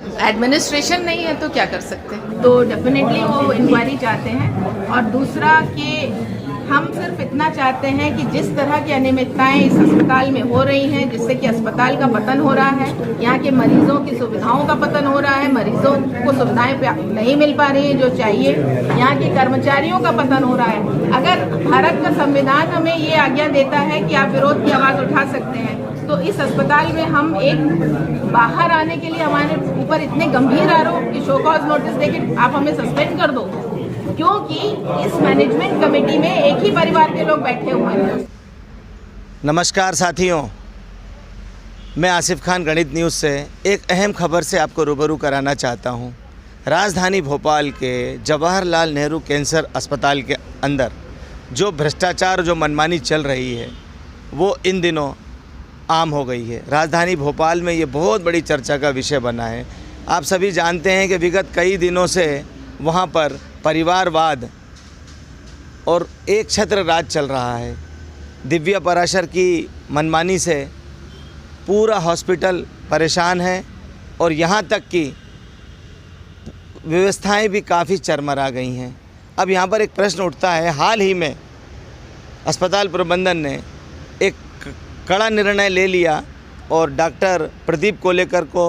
Administration नहीं है तो क्या कर सकते हैं। तो डेफिनेटली वो इंक्वायरी चाहते हैं। और दूसरा कि हम सिर्फ इतना चाहते हैं कि जिस तरह की अनियमितताएं इस अस्पताल में हो रही हैं, जिससे कि अस्पताल का पतन हो रहा है, यहाँ के मरीजों की सुविधाओं का पतन हो रहा है, मरीजों को सुविधाएं नहीं मिल पा रही हैं जो चाहिए, यहाँ के कर्मचारियों का पतन हो रहा है। अगर भारत का संविधान हमें ये आज्ञा देता है कि आप विरोध की आवाज़ उठा सकते हैं, तो इस अस्पताल में हम एक बाहर आने के लिए हमारे ऊपर इतने गंभीर आरोप कि शो कॉज नोटिस देके आप हमें सस्पेंड कर दो, क्योंकि इस मैनेजमेंट कमेटी में एक ही परिवार के लोग बैठे हुए हैं। नमस्कार साथियों, मैं आसिफ खान गणित न्यूज़ से एक अहम खबर से आपको रूबरू कराना चाहता हूं। राजधानी भोपाल के जवाहरलाल नेहरू कैंसर अस्पताल के अंदर जो भ्रष्टाचार, जो मनमानी चल रही है, वो इन दिनों आम हो गई है। राजधानी भोपाल में ये बहुत बड़ी चर्चा का विषय बना है। आप सभी जानते हैं कि विगत कई दिनों से वहाँ पर परिवारवाद और एक छत्र राज चल रहा है। दिव्या पराशर की मनमानी से पूरा हॉस्पिटल परेशान है और यहाँ तक कि व्यवस्थाएं भी काफ़ी चरमरा गई हैं। अब यहाँ पर एक प्रश्न उठता है, हाल ही में अस्पताल प्रबंधन ने एक कड़ा निर्णय ले लिया और डॉक्टर प्रदीप कोलेकर को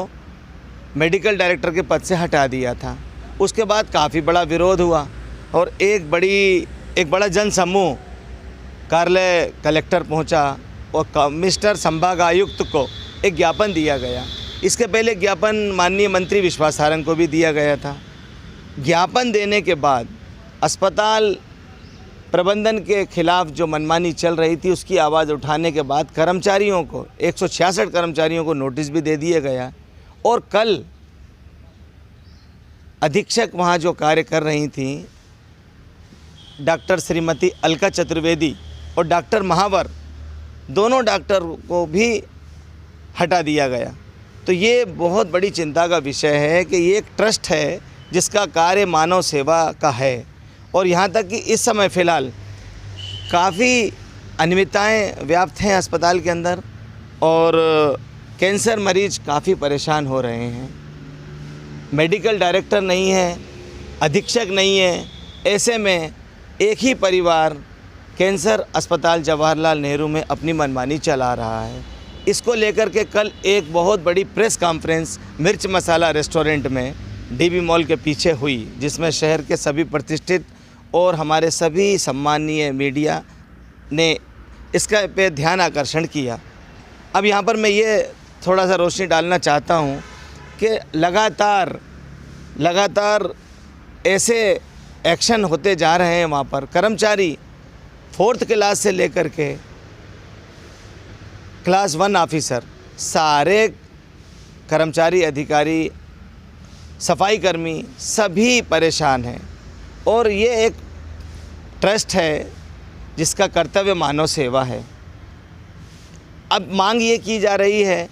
मेडिकल डायरेक्टर के पद से हटा दिया था। उसके बाद काफ़ी बड़ा विरोध हुआ और एक बड़ा जनसमूह कार्यालय कलेक्टर पहुंचा और कमिश्नर संभाग आयुक्त को एक ज्ञापन दिया गया। इसके पहले ज्ञापन माननीय मंत्री विश्वास सारंग को भी दिया गया था। ज्ञापन देने के बाद अस्पताल प्रबंधन के खिलाफ जो मनमानी चल रही थी, उसकी आवाज़ उठाने के बाद कर्मचारियों को 166 कर्मचारियों को नोटिस भी दे दिया गया। और कल अधीक्षक वहाँ जो कार्य कर रही थी, डॉक्टर श्रीमती अलका चतुर्वेदी और डॉक्टर महावर, दोनों डॉक्टर को भी हटा दिया गया। तो ये बहुत बड़ी चिंता का विषय है कि ये एक ट्रस्ट है जिसका कार्य मानव सेवा का है और यहाँ तक कि इस समय फ़िलहाल काफ़ी अनियमितताएं व्याप्त हैं अस्पताल के अंदर और कैंसर मरीज काफ़ी परेशान हो रहे हैं। मेडिकल डायरेक्टर नहीं है, अधीक्षक नहीं है, ऐसे में एक ही परिवार कैंसर अस्पताल जवाहरलाल नेहरू में अपनी मनमानी चला रहा है। इसको लेकर के कल एक बहुत बड़ी प्रेस कॉन्फ्रेंस मिर्च मसाला रेस्टोरेंट में डीबी मॉल के पीछे हुई, जिसमें शहर के सभी प्रतिष्ठित और हमारे सभी सम्मानीय मीडिया ने इसका पे ध्यान आकर्षण किया। अब यहाँ पर मैं ये थोड़ा सा रोशनी डालना चाहता हूँ कि लगातार ऐसे एक्शन होते जा रहे हैं। वहाँ पर कर्मचारी 4th क्लास से लेकर के क्लास 1 ऑफिसर, सारे कर्मचारी, अधिकारी, सफाई कर्मी सभी परेशान हैं। और ये एक ट्रस्ट है जिसका कर्तव्य मानव सेवा है। अब मांग ये की जा रही है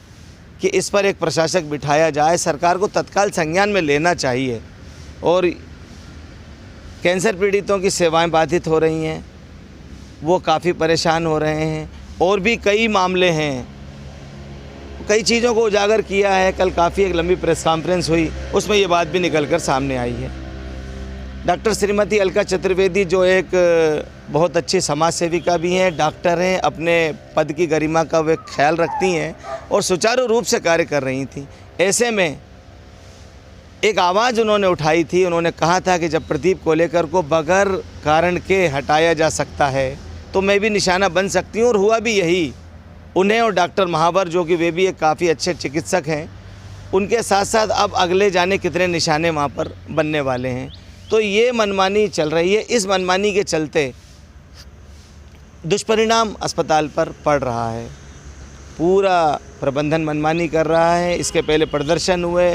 कि इस पर एक प्रशासक बिठाया जाए। सरकार को तत्काल संज्ञान में लेना चाहिए। और कैंसर पीड़ितों की सेवाएं बाधित हो रही हैं, वो काफ़ी परेशान हो रहे हैं। और भी कई मामले हैं, कई चीज़ों को उजागर किया है। कल काफ़ी एक लंबी प्रेस कॉन्फ्रेंस हुई, उसमें ये बात भी निकल कर सामने आई है। डॉक्टर श्रीमती अलका चतुर्वेदी जो एक बहुत अच्छी समाज सेविका भी हैं, डॉक्टर हैं, अपने पद की गरिमा का वे ख्याल रखती हैं और सुचारू रूप से कार्य कर रही थी। ऐसे में एक आवाज़ उन्होंने उठाई थी। उन्होंने कहा था कि जब प्रदीप कोलेकर को बगैर कारण के हटाया जा सकता है तो मैं भी निशाना बन सकती हूँ। और हुआ भी यही। उन्हें और डॉक्टर महावर, जो कि वे भी एक काफ़ी अच्छे चिकित्सक हैं, उनके साथ साथ अब अगले जाने कितने निशाने वहाँ पर बनने वाले हैं। तो ये मनमानी चल रही है। इस मनमानी के चलते दुष्परिणाम अस्पताल पर पड़ रहा है। पूरा प्रबंधन मनमानी कर रहा है। इसके पहले प्रदर्शन हुए,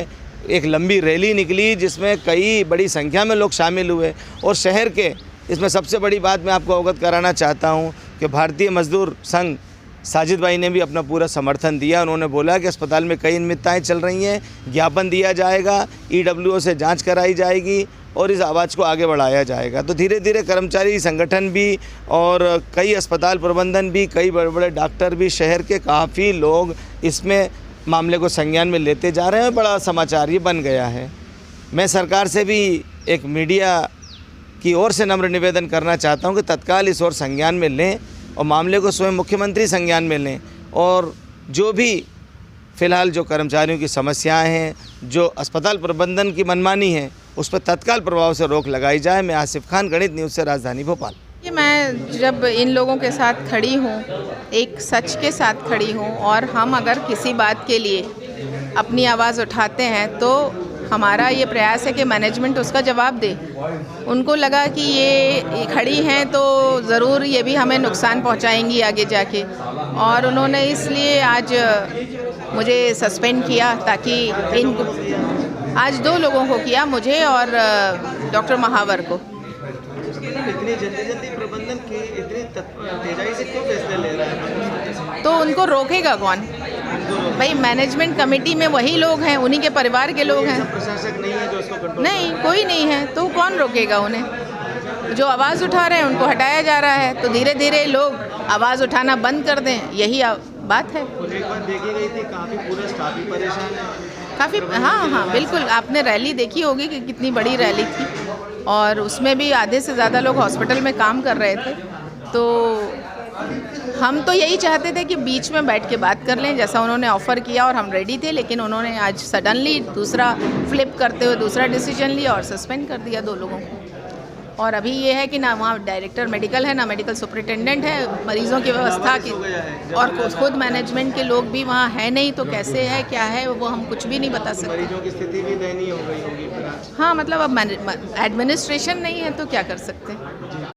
एक लंबी रैली निकली जिसमें कई बड़ी संख्या में लोग शामिल हुए। और शहर के, इसमें सबसे बड़ी बात मैं आपको अवगत कराना चाहता हूँ कि भारतीय मजदूर संघ साजिद भाई ने भी अपना पूरा समर्थन दिया। उन्होंने बोला कि अस्पताल में कई अनियमितताएं चल रही हैं, ज्ञापन दिया जाएगा, EWO से जांच कराई जाएगी और इस आवाज़ को आगे बढ़ाया जाएगा। तो धीरे धीरे कर्मचारी संगठन भी और कई अस्पताल प्रबंधन भी, कई बड़े बड़े डॉक्टर भी, शहर के काफ़ी लोग इसमें मामले को संज्ञान में लेते जा रहे हैं। बड़ा समाचार ये बन गया है। मैं सरकार से भी एक मीडिया की ओर से नम्र निवेदन करना चाहता हूं कि तत्काल इस ओर संज्ञान में लें और मामले को स्वयं मुख्यमंत्री संज्ञान में लें, और जो भी फ़िलहाल जो कर्मचारियों की समस्याएं हैं, जो अस्पताल प्रबंधन की मनमानी है, उस पर तत्काल प्रभाव से रोक लगाई जाए। मैं आसिफ खान, गणित न्यूज़ से, राजधानी भोपाल। कि मैं जब इन लोगों के साथ खड़ी हूँ, एक सच के साथ खड़ी हूँ, और हम अगर किसी बात के लिए अपनी आवाज़ उठाते हैं तो हमारा ये प्रयास है कि मैनेजमेंट उसका जवाब दे। उनको लगा कि ये खड़ी हैं तो ज़रूर ये भी हमें नुकसान पहुंचाएंगी आगे जाके, और उन्होंने इसलिए आज मुझे सस्पेंड किया, ताकि आज 2 लोगों को किया, मुझे और डॉक्टर महावर को। इतनी जल्दी प्रबंधन की इतनी तेज़ी से क्यों फैसले ले रहा है? तो उनको रोकेगा कौन? भाई मैनेजमेंट कमेटी में वही लोग हैं, उन्हीं के परिवार के लोग हैं। प्रशासक नहीं है जो इसको कंट्रोल? नहीं, कोई नहीं है, तो कौन रोकेगा उन्हें? जो आवाज़ उठा रहे हैं उनको हटाया जा रहा है, तो धीरे धीरे लोग आवाज़ उठाना बंद कर दें, यही बात है। एक बार देखी गई थी, काफ़ी पूरा स्टाफ ही परेशान है। काफ़ी, हाँ, बिल्कुल। आपने रैली देखी होगी कि कितनी बड़ी रैली थी, और उसमें भी आधे से ज़्यादा लोग हॉस्पिटल में काम कर रहे थे। तो हम तो यही चाहते थे कि बीच में बैठ के बात कर लें, जैसा उन्होंने ऑफ़र किया, और हम रेडी थे, लेकिन उन्होंने आज सडनली दूसरा फ्लिप करते हुए दूसरा डिसीजन लिया और सस्पेंड कर दिया 2 लोगों को। और अभी ये है कि ना वहाँ डायरेक्टर मेडिकल है, ना मेडिकल सुपरिटेंडेंट है, मरीज़ों की व्यवस्था की, और खुद मैनेजमेंट के लोग भी वहाँ है नहीं, तो कैसे है, क्या है, वो हम कुछ भी नहीं बता सकते। मरीजों की स्थिति भी दयनीय हो गई होगी। हाँ, मतलब अब एडमिनिस्ट्रेशन नहीं है तो क्या कर सकते हैं।